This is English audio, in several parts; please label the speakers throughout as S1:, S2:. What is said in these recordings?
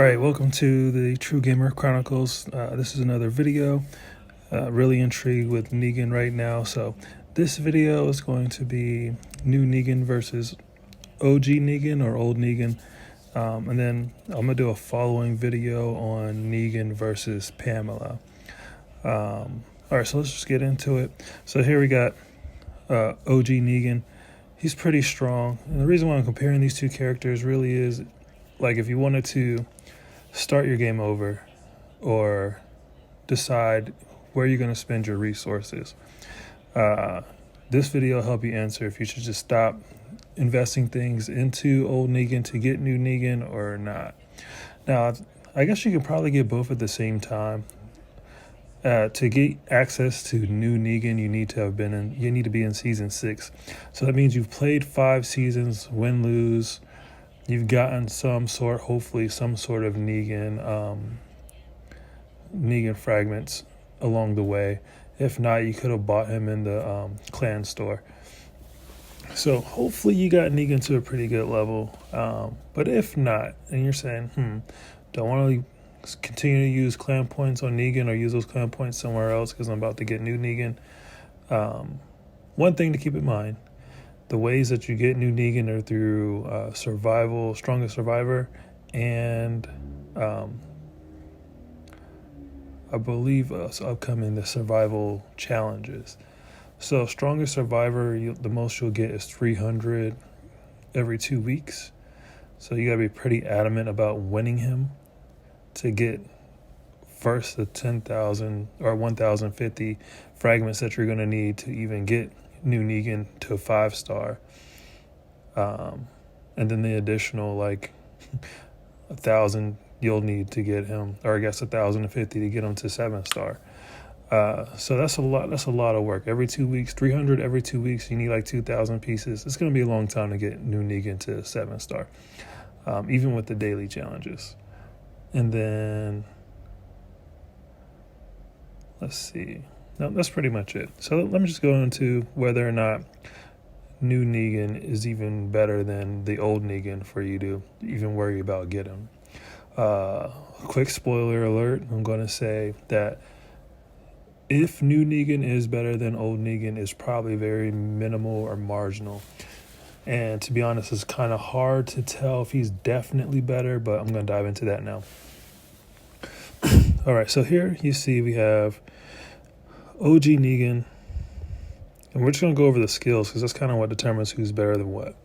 S1: Alright, welcome to the True Gamer Chronicles. This is another video. Really intrigued with Negan right now. So this video is going to be new Negan versus OG Negan or old Negan. And then I'm going to do a following video on Negan versus Pamela. Alright, so let's just get into it. So here we got OG Negan. He's pretty strong. And the reason why I'm comparing these two characters really is, like, if you wanted to start your game over or decide where you're going to spend your resources, this video will help you answer if you should just stop investing things into old Negan to get new Negan or not. Now, I guess you can probably get both at the same time. To get access to new Negan, you need to be in season 6. So that means you've played 5 seasons, win, lose. You've gotten hopefully some sort of Negan fragments along the way. If not, you could have bought him in the clan store. So hopefully you got Negan to a pretty good level. But if not, and you're saying, don't want to continue to use clan points on Negan or use those clan points somewhere else because I'm about to get new Negan. One thing to keep in mind, the ways that you get new Negan are through survival, strongest survivor, and I believe upcoming the survival challenges. So strongest survivor, the most you'll get is 300 every 2 weeks. So you gotta be pretty adamant about winning him to get first the 10,000 or 1,050 fragments that you're gonna need to even get new Negan to a 5-star, and then the additional 1,000 you'll need to get him, or I guess 1,050 to get him to 7-star. So that's a lot of work. Every 2 weeks, 300 every 2 weeks, you need 2,000 pieces. It's going to be a long time to get new Negan to 7-star, even with the daily challenges. And then let's see. No, that's pretty much it. So let me just go into whether or not new Negan is even better than the old Negan for you to even worry about getting. Quick spoiler alert, I'm going to say that if new Negan is better than old Negan, it's probably very minimal or marginal. And to be honest, it's kind of hard to tell if he's definitely better, but I'm going to dive into that now. All right, so here you see we have OG Negan, and we're just going to go over the skills because that's kind of what determines who's better than what.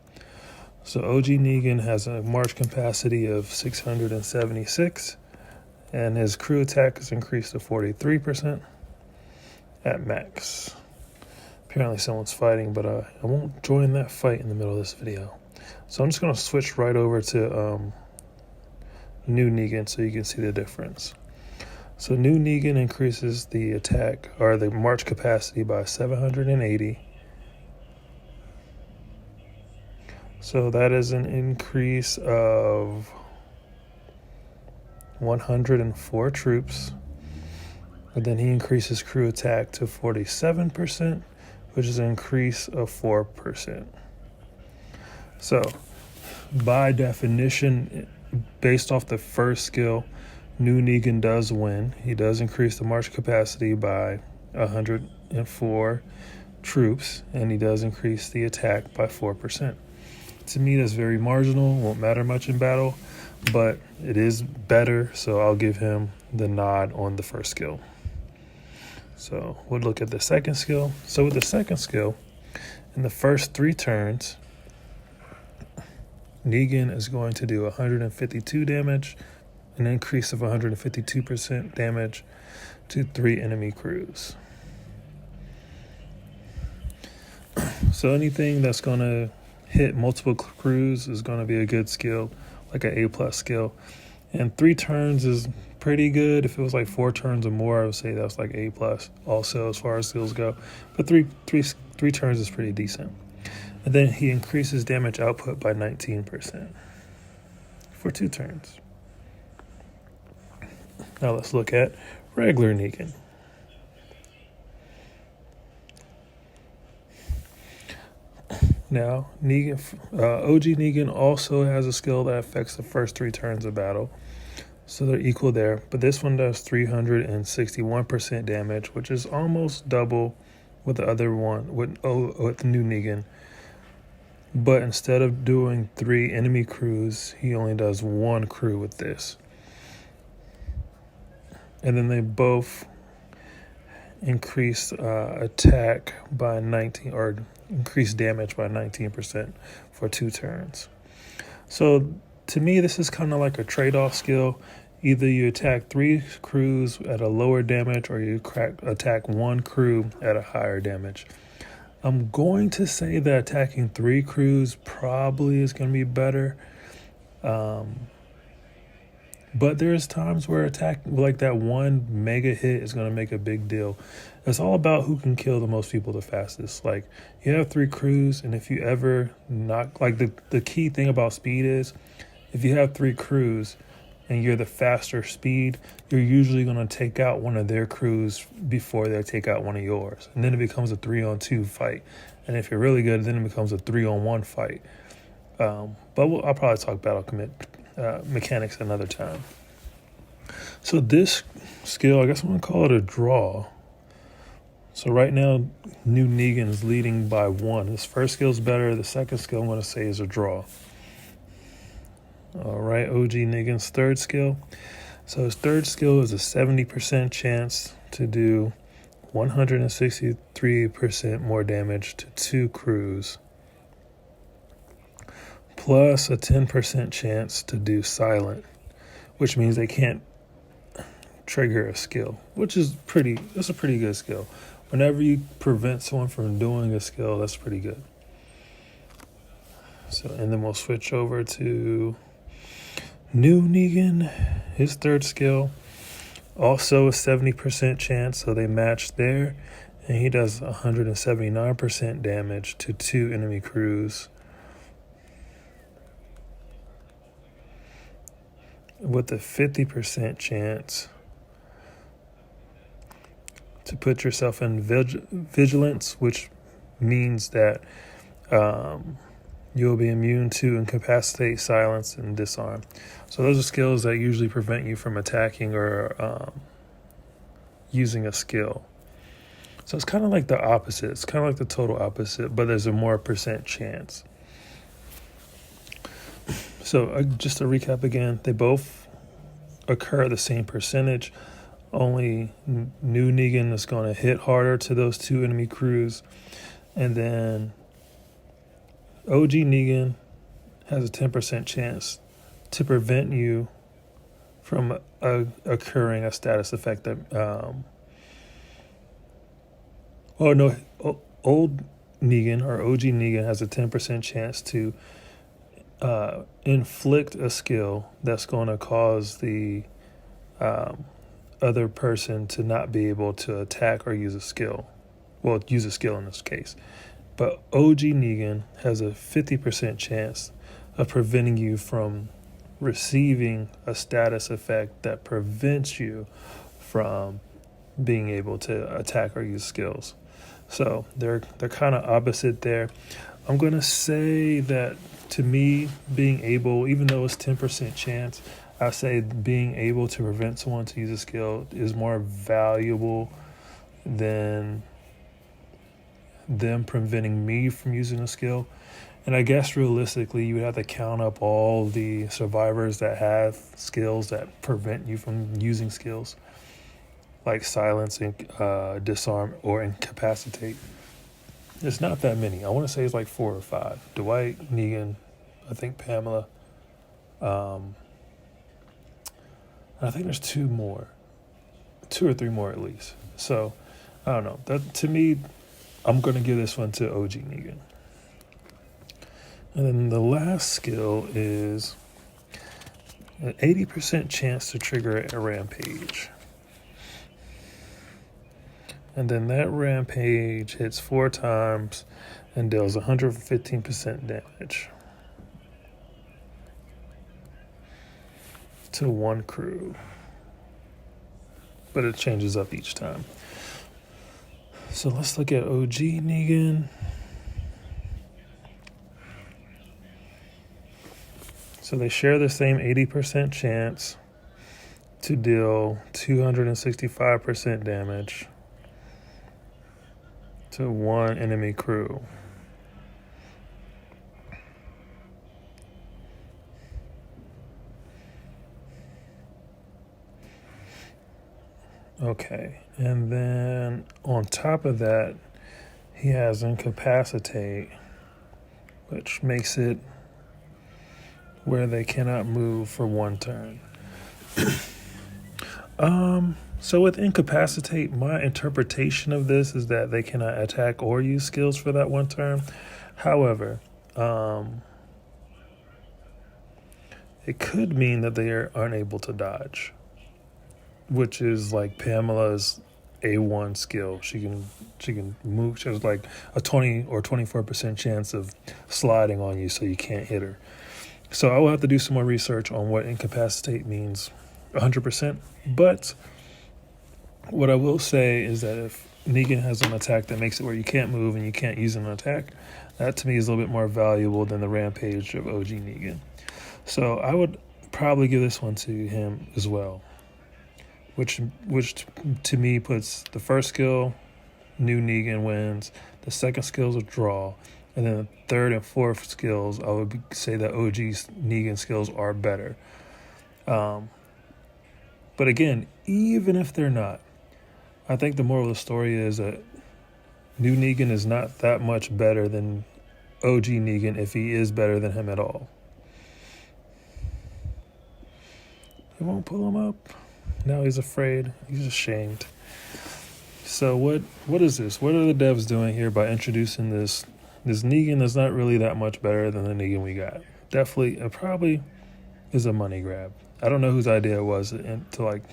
S1: So OG Negan has a march capacity of 676, and his crew attack is increased to 43% at max. Apparently someone's fighting, but I won't join that fight in the middle of this video. So I'm just going to switch right over to new Negan so you can see the difference. So new Negan increases the attack or the march capacity by 780. So that is an increase of 104 troops. And then he increases crew attack to 47%, which is an increase of 4%. So by definition, based off the first skill, new Negan does win. He does increase the march capacity by 104 troops, and he does increase the attack by 4%. To me, that's very marginal, won't matter much in battle, but it is better, so I'll give him the nod on the first skill. So we'll look at the second skill. So with the second skill, in the first 3 turns, Negan is going to do 152 damage, an increase of 152% damage to 3 enemy crews. So anything that's going to hit multiple crews is going to be a good skill, like an A+ skill. And 3 turns is pretty good. If it was 4 turns or more, I would say that's A+ also as far as skills go. But three turns is pretty decent. And then he increases damage output by 19% for 2 turns. Now let's look at regular Negan. Now, OG Negan also has a skill that affects the first 3 turns of battle. So they're equal there. But this one does 361% damage, which is almost double with the other one, with the new Negan. But instead of doing 3 enemy crews, he only does 1 crew with this. And then they both increase attack by 19, or increase damage by 19% for 2 turns. So to me, this is kind of like a trade-off skill. Either you attack 3 crews at a lower damage, or you attack 1 crew at a higher damage. I'm going to say that attacking 3 crews probably is going to be better. But there's times where attack, like that 1 mega hit, is going to make a big deal. It's all about who can kill the most people the fastest. Like, you have 3 crews, and if you ever knock, like the key thing about speed is, if you have 3 crews and you're the faster speed, you're usually going to take out one of their crews before they take out one of yours. And then it becomes a 3-on-2 fight. And if you're really good, then it becomes a 3-on-1 fight. But I'll probably talk battle mechanics another time. So this skill, I guess I'm going to call it a draw. So right now, new Negan's leading by 1. His first skill is better. The second skill I'm going to say is a draw. All right, OG Negan's third skill. So his third skill is a 70% chance to do 163% more damage to 2 crews, plus a 10% chance to do silent, which means they can't trigger a skill, which is that's a pretty good skill. Whenever you prevent someone from doing a skill, that's pretty good. So, and then we'll switch over to new Negan. His third skill, also a 70% chance, so they match there, and he does 179% damage to 2 enemy crews, with a 50% chance to put yourself in vigilance, which means that you'll be immune to incapacitate, silence, and disarm. So those are skills that usually prevent you from attacking or using a skill. So it's kind of like the opposite. It's kind of like the total opposite, but there's a more percent chance. So just to recap again, they both occur at the same percentage. Only new Negan is going to hit harder to those 2 enemy crews. And then OG Negan has a 10% chance to prevent you from occurring a status effect that... old Negan, or OG Negan, has a 10% chance to inflict a skill that's going to cause the other person to not be able to attack or use a skill. Well, use a skill in this case. But OG Negan has a 50% chance of preventing you from receiving a status effect that prevents you from being able to attack or use skills. So they're kind of opposite there. I'm going to say that, to me, being able, even though it's 10% chance, I say being able to prevent someone to use a skill is more valuable than them preventing me from using a skill. And I guess realistically, you would have to count up all the survivors that have skills that prevent you from using skills, like silence and disarm or incapacitate. It's not that many. I want to say it's like 4 or 5. Dwight, Negan, I think Pamela. I think there's 2 more. 2 or 3 more at least. So, I don't know. That, to me, I'm going to give this one to OG Negan. And then the last skill is an 80% chance to trigger a rampage. And then that rampage hits 4 times and deals 115% damage to 1 crew. But it changes up each time. So let's look at OG Negan. So they share the same 80% chance. to deal 265% damage to one enemy crew. Okay, and then on top of that, he has Incapacitate, which makes it where they cannot move for one turn. So with Incapacitate, my interpretation of this is that they cannot attack or use skills for that one turn. However, it could mean that they are unable to dodge, which is like Pamela's A1 skill. She can move. She has like a 20 or 24% chance of sliding on you, so you can't hit her. So I will have to do some more research on what Incapacitate means 100%. But what I will say is that if Negan has an attack that makes it where you can't move and you can't use an attack, that to me is a little bit more valuable than the Rampage of OG Negan. So I would probably give this one to him as well, which to me puts the first skill, new Negan wins, the second skill is a draw, and then the third and fourth skills, I would say that OG's Negan skills are better. But again, even if they're not, I think the moral of the story is that new Negan is not that much better than OG Negan if he is better than him at all. He won't pull him up. Now he's afraid. He's ashamed. So what is this? What are the devs doing here by introducing this Negan that's not really that much better than the Negan we got? Definitely, it probably is a money grab. I don't know whose idea it was to like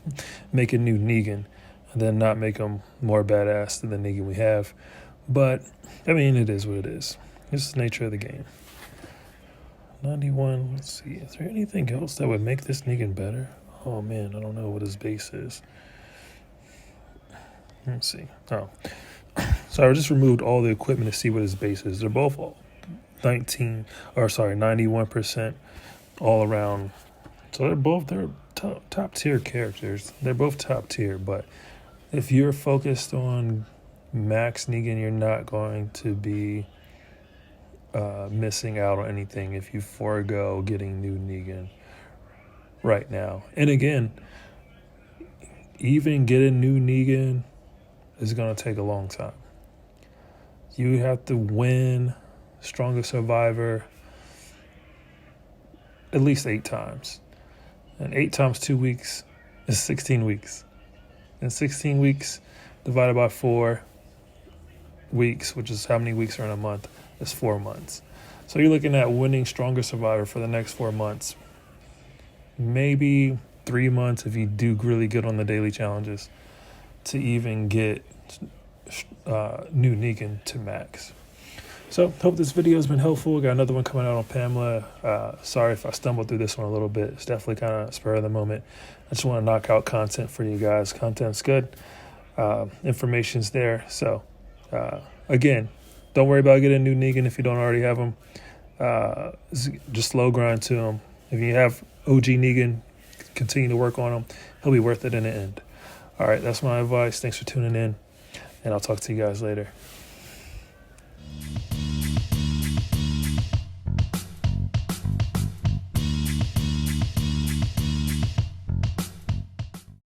S1: make a new Negan and then not make him more badass than the Negan we have. But, I mean, it is what it is. This is the nature of the game. 91, let's see. Is there anything else that would make this Negan better? Oh, man, I don't know what his base is. Let's see. Oh. So I just removed all the equipment to see what his base is. They're both 91% all around. So they're top tier characters. They're both top tier, but if you're focused on Max Negan, you're not going to be missing out on anything if you forego getting new Negan right now. And again, even getting new Negan is going to take a long time. You have to win Strongest Survivor at least 8 times. And 8 times 2 weeks is 16 weeks. And 16 weeks divided by 4 weeks, which is how many weeks are in a month, is 4 months. So you're looking at winning Strongest Survivor for the next 4 months. Maybe 3 months if you do really good on the daily challenges to even get new Negan to max. So hope this video has been helpful. Got another one coming out on Pamela. Sorry if I stumbled through this one a little bit. It's definitely kind of spur of the moment. I just want to knock out content for you guys. Content's good. Information's there. So again, don't worry about getting new Negan if you don't already have him. Just slow grind to him. If you have OG Negan, continue to work on him. He'll be worth it in the end. All right, that's my advice. Thanks for tuning in, and I'll talk to you guys later.